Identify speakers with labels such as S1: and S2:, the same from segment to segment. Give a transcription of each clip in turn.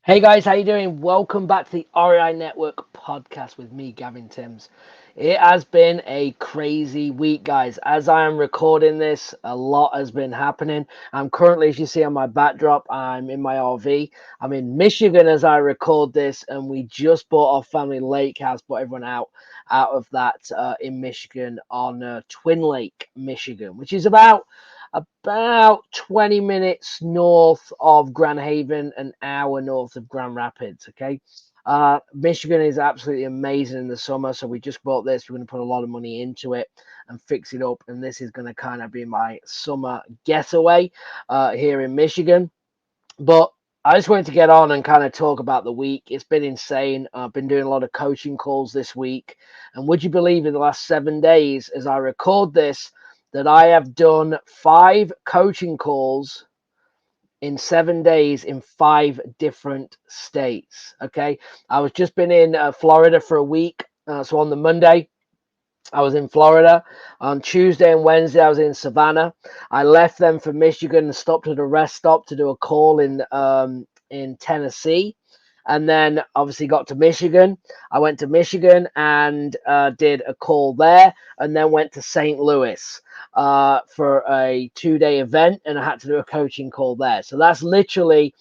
S1: Hey guys, how you doing? Welcome back to the REI Network podcast with me, Gavin Timms. It has been a crazy week, guys. As I am recording this, a lot has been happening. I'm currently, as you see on my backdrop, I'm in my RV. I'm in Michigan as I record this, and we just bought our family lake house, brought everyone out of that in Michigan on Twin Lake, Michigan, which is about 20 minutes north of Grand Haven, an hour north of Grand Rapids. Okay. Michigan is absolutely amazing in the summer. So we just bought this. We're going to put a lot of money into it and fix it up. And this is going to kind of be my summer getaway here in Michigan. But I just wanted to get on and kind of talk about the week. It's been insane. I've been doing a lot of coaching calls this week. And would you believe in the last 7 days, as I record this, that I have done 5 coaching calls in 7 days in 5 different states? Okay. I was just been in Florida for a week. So on the Monday, I was in Florida. On Tuesday and Wednesday, I was in Savannah. I left them for Michigan and stopped at a rest stop to do a call in Tennessee. And then obviously got to Michigan. I went to Michigan and did a call there, and then went to St. Louis for a 2-day event, and I had to do a coaching call there. So that's literally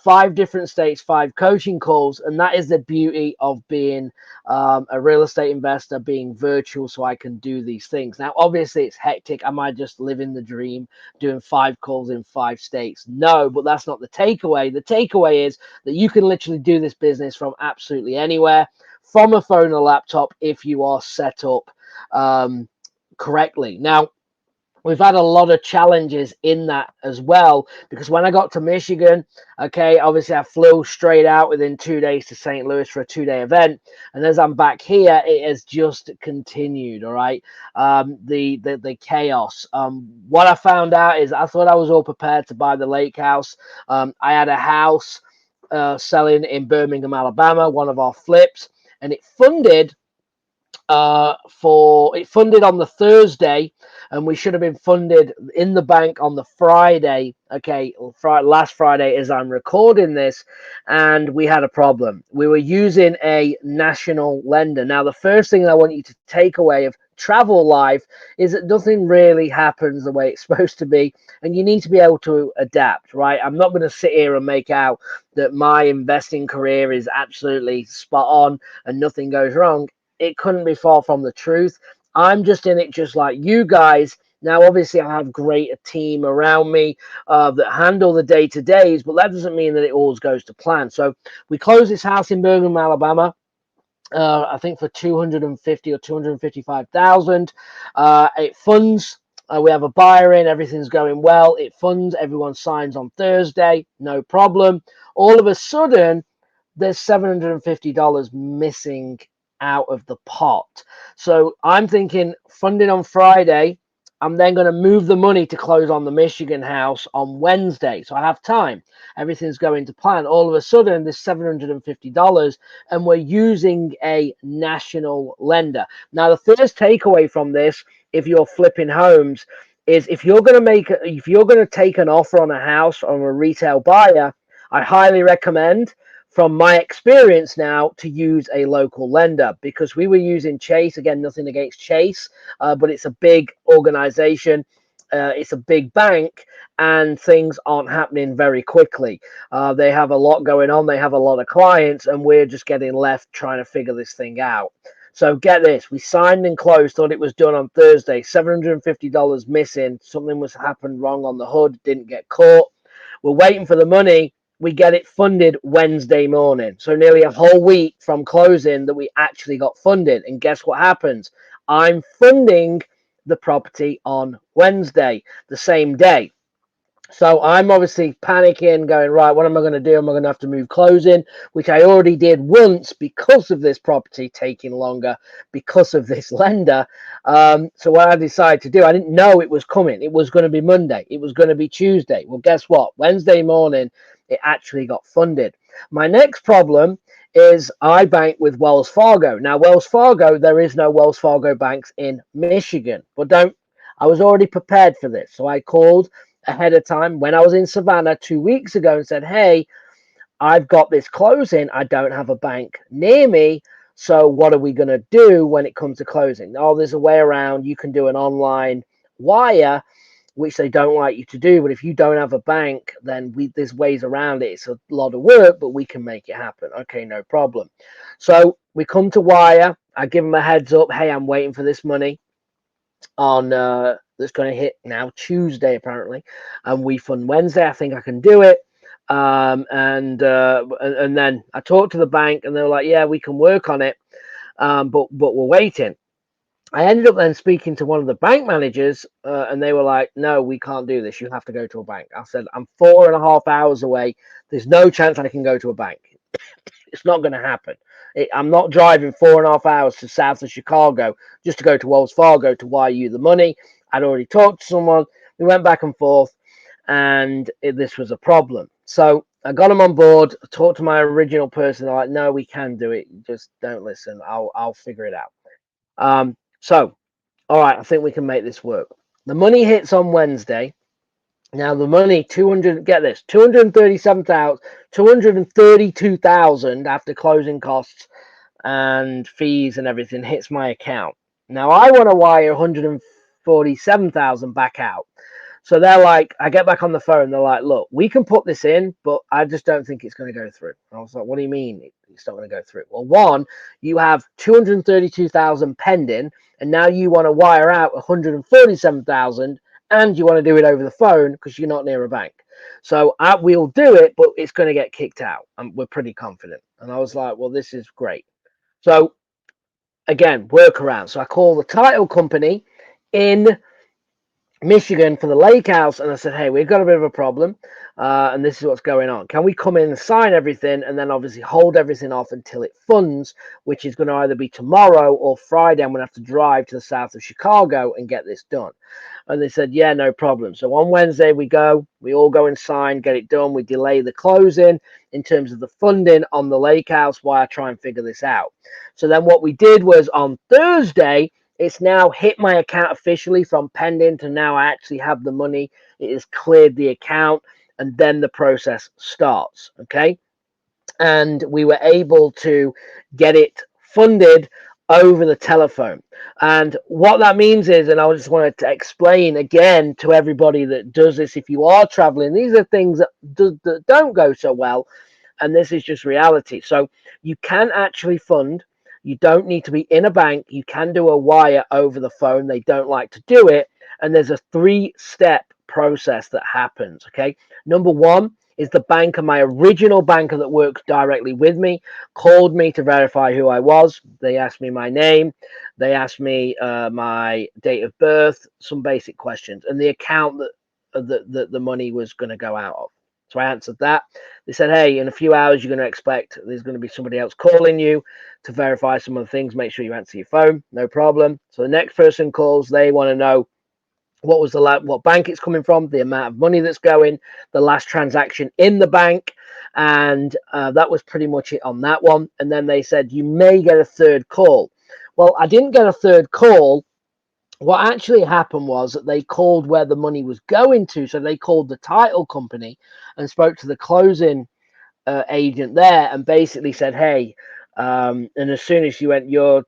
S1: 5 different states, 5 coaching calls, and that is the beauty of being a real estate investor, being virtual, so I can do these things. Now, obviously, it's hectic. Am I just living the dream, doing 5 calls in 5 states? No, but that's not the takeaway. The takeaway is that you can literally do this business from absolutely anywhere, from a phone or laptop, if you are set up correctly. Now, we've had a lot of challenges in that as well, because when I got to Michigan, okay, obviously I flew straight out within 2 days to St. Louis for a 2-day event, and as I'm back here, it has just continued. All right, the chaos. What I found out is I thought I was all prepared to buy the lake house. I had a house selling in Birmingham, Alabama, one of our flips, and it funded on the Thursday, and we should have been funded in the bank on the Friday. Okay, last Friday as I'm recording this, and we had a problem. We were using a national lender. Now, the first thing I want you to take away of travel life is that nothing really happens the way it's supposed to be, and you need to be able to adapt, right? I'm not going to sit here and make out that my investing career is absolutely spot on and nothing goes wrong. It couldn't be far from the truth. I'm just in it just like you guys. Now, obviously, I have great a team around me that handle the day-to-days, but that doesn't mean that it always goes to plan. So we closed this house in Birmingham, Alabama. I think for 250 or 255,000. It funds. We have a buyer in. Everything's going well. It funds. Everyone signs on Thursday. No problem. All of a sudden, there's $750 missing out of the pot. So I'm thinking funding on Friday. I'm then going to move the money to close on the Michigan house on Wednesday. So I have time. Everything's going to plan. All of a sudden, there's $750, and we're using a national lender. Now, the first takeaway from this, if you're flipping homes, is if you're going to take an offer on a house on a retail buyer, I highly recommend, from my experience now, to use a local lender, because we were using Chase. Again, nothing against Chase, but it's a big organization. It's a big bank, and things aren't happening very quickly. They have a lot going on. They have a lot of clients, and we're just getting left trying to figure this thing out. So get this, we signed and closed, thought it was done on Thursday, $750 missing. Something was happened wrong on the hood, didn't get caught. We're waiting for the money. We get it funded Wednesday morning. So nearly a whole week from closing that we actually got funded. And guess what happens? I'm funding the property on Wednesday, the same day. So I'm obviously panicking, going, right, what am I going to do? Am I going to have to move closing, which I already did once because of this property taking longer, because of this lender. So what I decided to do, I didn't know it was coming. It was going to be Monday. It was going to be Tuesday. Well, guess what? Wednesday morning, it actually got funded. My next problem is I bank with Wells Fargo. Now, Wells Fargo, there is no Wells Fargo banks in Michigan, but I was already prepared for this. So I called ahead of time when I was in Savannah 2 weeks ago and said, hey, I've got this closing. I don't have a bank near me. So what are we going to do when it comes to closing? Oh, there's a way around. You can do an online wire, which they don't like you to do. But if you don't have a bank, then there's ways around it. It's a lot of work, but we can make it happen. Okay, no problem. So we come to wire. I give them a heads up. Hey, I'm waiting for this money on that's going to hit now Tuesday apparently, and we fund Wednesday. I think I can do it. And then I talked to the bank, and they were like, "Yeah, we can work on it, but we're waiting." I ended up then speaking to one of the bank managers, and they were like, "No, we can't do this. You have to go to a bank." I said, "I'm 4.5 hours away. There's no chance I can go to a bank. It's not going to happen. I'm not driving 4.5 hours to south of Chicago just to go to Wells Fargo to wire you the money." I'd already talked to someone. We went back and forth, and this was a problem. So I got them on board. I talked to my original person. They're like, "No, we can do it. Just don't listen. I'll figure it out." So all right, I think we can make this work. The money hits on Wednesday. Now the money, 200, get this, 237,000, 232,000 after closing costs and fees and everything hits my account. Now I want to wire 147,000 back out. So they're like, I get back on the phone. They're like, "Look, we can put this in, but I just don't think it's going to go through." And I was like, "What do you mean it's not going to go through?" Well, one, you have 232,000 pending, and now you want to wire out 147,000, and you want to do it over the phone because you're not near a bank. So we'll do it, but it's going to get kicked out. And we're pretty confident. And I was like, "Well, this is great." So again, workaround. So I call the title company in Michigan for the lake house, and I said, "Hey, we've got a bit of a problem, and this is what's going on. Can we come in and sign everything, and then obviously hold everything off until it funds, which is going to either be tomorrow or Friday? I'm going to have to drive to the south of Chicago and get this done." And they said, "Yeah, no problem." So on Wednesday we all go and sign, get it done. We delay the closing in terms of the funding on the lake house while I try and figure this out. So then what we did was on Thursday, it's now hit my account officially from pending to now I actually have the money. It has cleared the account, and then the process starts. Okay. And we were able to get it funded over the telephone. And what that means is, and I just wanted to explain again to everybody that does this, if you are traveling, these are things that don't go so well, and this is just reality. So you can actually fund. You don't need to be in a bank. You can do a wire over the phone. They don't like to do it. And there's a 3-step process that happens. Okay. Number one is the banker, my original banker that works directly with me, called me to verify who I was. They asked me my name. They asked me my date of birth, some basic questions, and the account that the money was going to go out of. So I answered that. They said, "Hey, in a few hours, you're going to expect there's going to be somebody else calling you to verify some of the things. Make sure you answer your phone. No problem." So the next person calls. They want to know what bank it's coming from, the amount of money that's going, the last transaction in the bank, and that was pretty much it on that one. And then they said you may get a third call. Well, I didn't get a third call. What actually happened was that they called where the money was going to. So they called the title company and spoke to the closing agent there and basically said, "Hey," and as soon as you went, "You're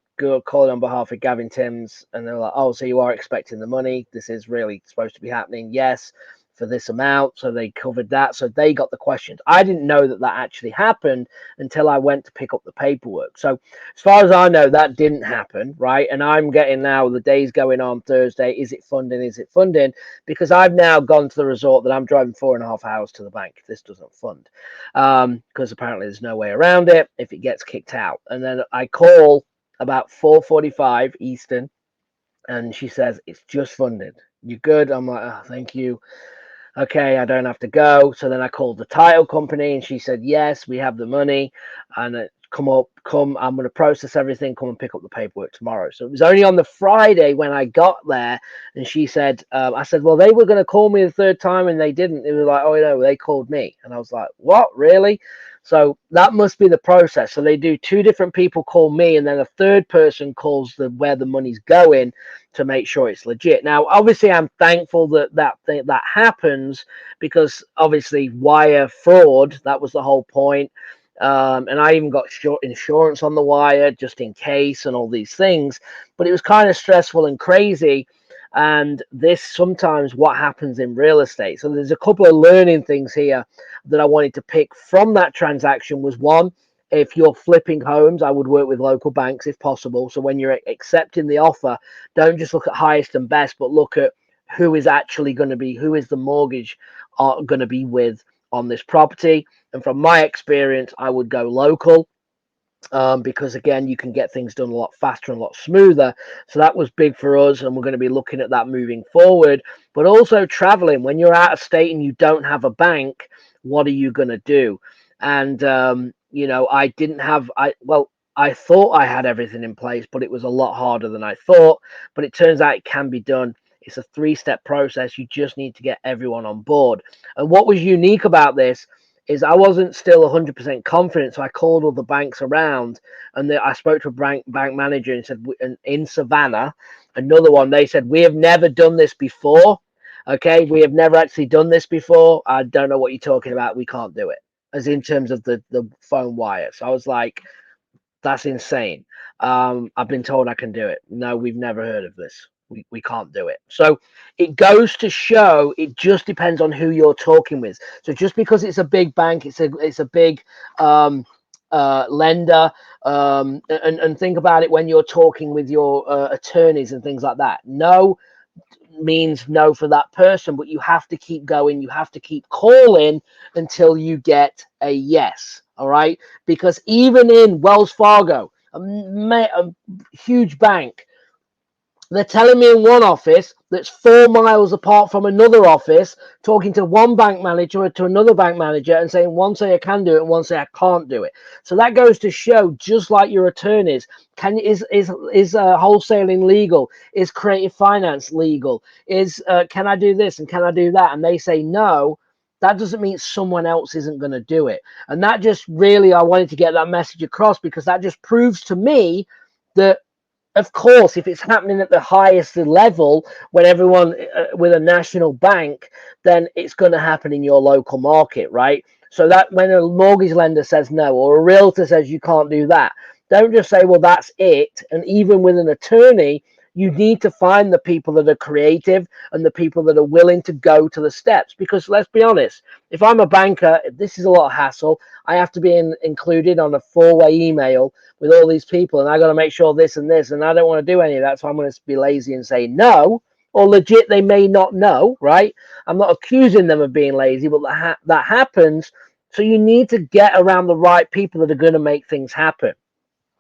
S1: calling on behalf of Gavin Timms," and they're like, "Oh, so you are expecting the money? This is really supposed to be happening?" "Yes, for this amount." So they covered that. So they got the questions. I didn't know that actually happened until I went to pick up the paperwork. So as far as I know, that didn't happen, right? And I'm getting now the days going on Thursday. Is it funding? Is it funding? Because I've now gone to the resort that I'm driving 4.5 hours to the bank if this doesn't fund, because apparently there's no way around it if it gets kicked out. And then I call about 4:45 Eastern, and she says it's just funded. You good? I'm like, "Oh, thank you. Okay, I don't have to go." So then I called the title company, and she said, "Yes, we have the money, and come. I'm going to process everything. Come and pick up the paperwork tomorrow." So it was only on the Friday when I got there, and she said, "I said, well, they were going to call me the third time, and they didn't." They were like, "Oh, no, they called me," and I was like, "What, really?" So that must be the process. So they do two different people call me, and then a third person calls the where the money's going to make sure it's legit. Now, obviously, I'm thankful that that happens, because obviously wire fraud, that was the whole point. And I even got short insurance on the wire just in case, and all these things. But it was kind of stressful and crazy. And this sometimes what happens in real estate. So there's a couple of learning things here that I wanted to pick from that transaction. Was one, if you're flipping homes, I would work with local banks if possible. So when you're accepting the offer, don't just look at highest and best, but look at who is actually going to be, who is the mortgage going to be with on this property. And from my experience, I would go local, because again, you can get things done a lot faster and a lot smoother. So that was big for us, and we're going to be looking at that moving forward. But also traveling, when you're out of state and you don't have a bank, what are you going to do? And I didn't have I thought I had everything in place, but it was a lot harder than I thought. But it turns out it can be done. It's a 3-step process. You just need to get everyone on board. And what was unique about this is I wasn't still 100% confident, so I called all the banks around, and I spoke to a bank manager and said, in Savannah, another one, they said, we have never done this before. Okay, we have never actually done this before. I don't know what you're talking about. We can't do it, as in terms of the phone wire. So I was like, that's insane. I've been told I can do it. No, we've never heard of this. We can't do it. So it goes to show it just depends on who you're talking with. So just because it's a big bank, it's a big lender, and think about it when you're talking with your attorneys and things like that. No means no for that person, but you have to keep going. You have to keep calling until you get a yes. All right, because even in Wells Fargo, a huge bank, they're telling me in one office that's 4 miles apart from another office, talking to one bank manager or to another bank manager, and saying one say I can do it and one say I can't do it. So that goes to show, just like your attorneys, is wholesaling legal? Is creative finance legal? Is can I do this and can I do that? And they say no. That doesn't mean someone else isn't going to do it. And that just really, I wanted to get that message across, because that just proves to me that, of course, if it's happening at the highest level, when everyone with a national bank, then it's going to happen in your local market, right? So that when a mortgage lender says no, or a realtor says you can't do that, don't just say, well, that's it. And even with an attorney, you need to find the people that are creative and the people that are willing to go to the steps. Because let's be honest, if I'm a banker, this is a lot of hassle. I have to be included on a 4-way email with all these people, and I got to make sure this and this, and I don't want to do any of that. So I'm going to be lazy and say no, or legit, they may not know, right? I'm not accusing them of being lazy, but that happens. So you need to get around the right people that are going to make things happen.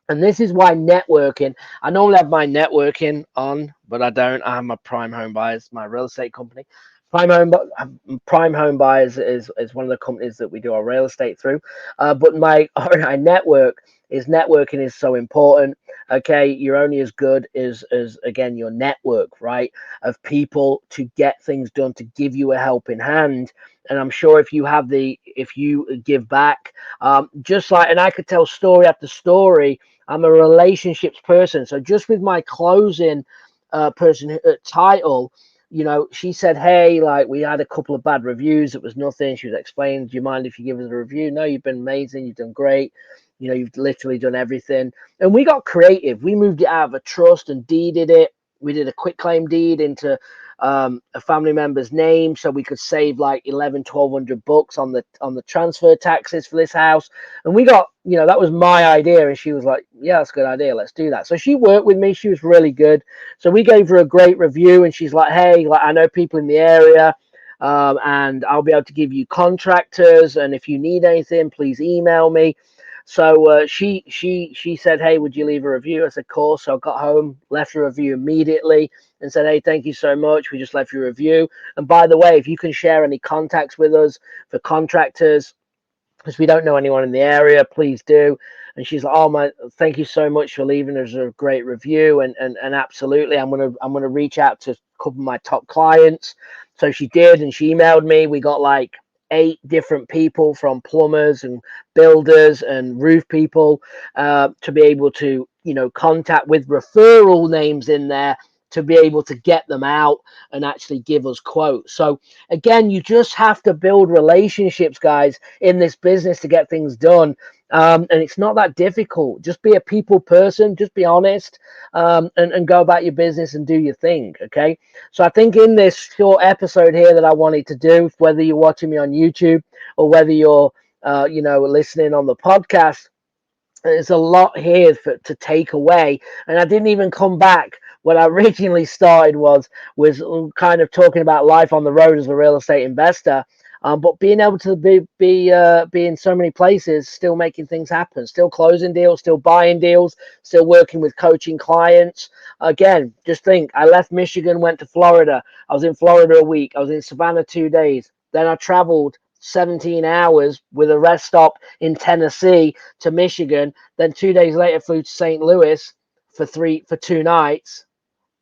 S1: And this is why networking, I normally have my networking on, but I don't. I have my Prime Home Buyers, my real estate company. Prime Home Buyers is one of the companies that we do our real estate through. But my RNI networking is so important. Okay, you're only as good as again your network, right? Of people to get things done, to give you a helping hand. And I'm sure if you give back, just like, and I could tell story after story. I'm a relationships person. So just with my closing person title, she said, hey, like, we had a couple of bad reviews. It was nothing. She was explaining, do you mind if you give us a review? No, you've been amazing. You've done great. You've literally done everything. And we got creative. We moved it out of a trust and deeded it. We did a quick claim deed into a family member's name, so we could save like 1,100-1,200 bucks on the transfer taxes for this house. And we got, that was my idea, and she was like, yeah, that's a good idea, let's do that. So she worked with me. She was really good. So we gave her a great review, and she's like, hey, like, I know people in the area, and I'll be able to give you contractors, and if you need anything, please email me. So she said, hey, would you leave a review? I said, of course. So I got home, left a review immediately, and said, hey, thank you so much. We just left your review. And by the way, if you can share any contacts with us for contractors, because we don't know anyone in the area, please do. And she's like, oh, thank you so much for leaving us a great review. And absolutely, I'm gonna reach out to a couple of my top clients. So she did, and she emailed me. We got like 8 different people, from plumbers and builders and roof people, to be able to, contact with referral names in there to be able to get them out and actually give us quotes. So again, you just have to build relationships, guys, in this business to get things done. And it's not that difficult. Just be a people person, just be honest, and go about your business and do your thing. Okay. So I think in this short episode here that I wanted to do, whether you're watching me on YouTube or whether you're, listening on the podcast, there's a lot here to take away. And I didn't even come back. What I originally started was kind of talking about life on the road as a real estate investor. But being able to be in so many places, still making things happen, still closing deals, still buying deals, still working with coaching clients. Again, just think, I left Michigan, went to Florida. I was in Florida a week. I was in Savannah 2 days. Then I traveled 17 hours with a rest stop in Tennessee to Michigan. Then 2 days later flew to St. Louis for 2 nights,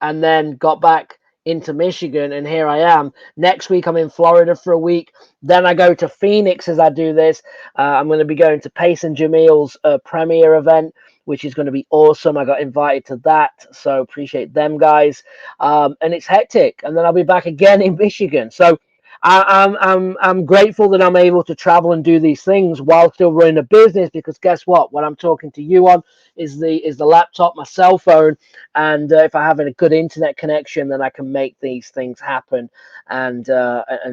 S1: and then got back into Michigan, and here I am. Next week I'm in Florida for a week. Then I go to Phoenix as I do this. I'm going to be going to Pace and Jamil's premiere event, which is going to be awesome. I got invited to that, so appreciate them guys. And it's hectic, and then I'll be back again in Michigan. So I'm grateful that I'm able to travel and do these things while still running a business, because guess what I'm talking to you on is the laptop, my cell phone, and if I have a good internet connection, then I can make these things happen and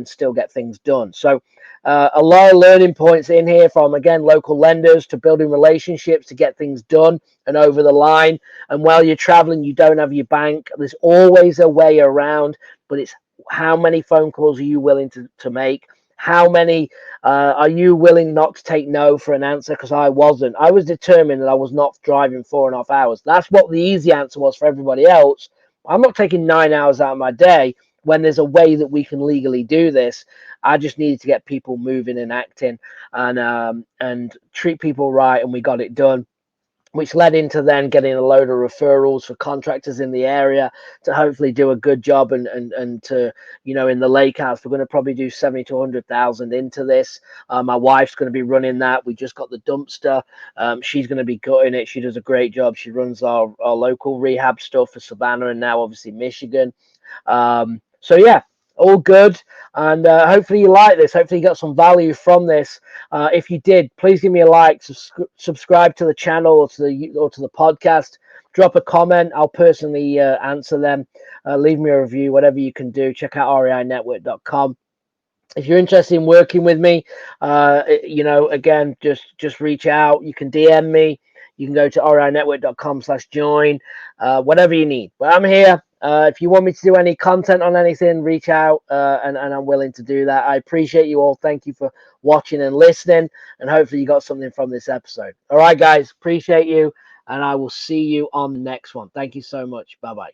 S1: still get things done. So a lot of learning points in here, from again local lenders to building relationships to get things done and over the line. And while you're traveling, you don't have your bank. There's always a way around, but it's how many phone calls are you willing to make? How many are you willing not to take no for an answer? Because I wasn't. I was determined that I was not driving 4.5 hours. That's what the easy answer was for everybody else. I'm not taking 9 hours out of my day when there's a way that we can legally do this. I just needed to get people moving and acting, and treat people right, and we got it done, which led into then getting a load of referrals for contractors in the area to hopefully do a good job, and to, in the lake house, we're going to probably do 70 to 100,000 into this. My wife's going to be running that. We just got the dumpster. She's going to be gutting it. She does a great job. She runs our local rehab stuff for Savannah and now obviously Michigan. So yeah, all good. And hopefully you like this. Hopefully you got some value from this. If you did, please give me a like, subscribe to the channel or to the podcast. Drop a comment. I'll personally answer them. Leave me a review, whatever you can do. Check out reinetwork.com. If you're interested in working with me, again, just reach out. You can DM me. You can go to reinetwork.com/join, whatever you need. But I'm here. If you want me to do any content on anything, reach out, and I'm willing to do that. I appreciate you all. Thank you for watching and listening, and hopefully you got something from this episode. All right, guys, appreciate you, and I will see you on the next one. Thank you so much. Bye-bye.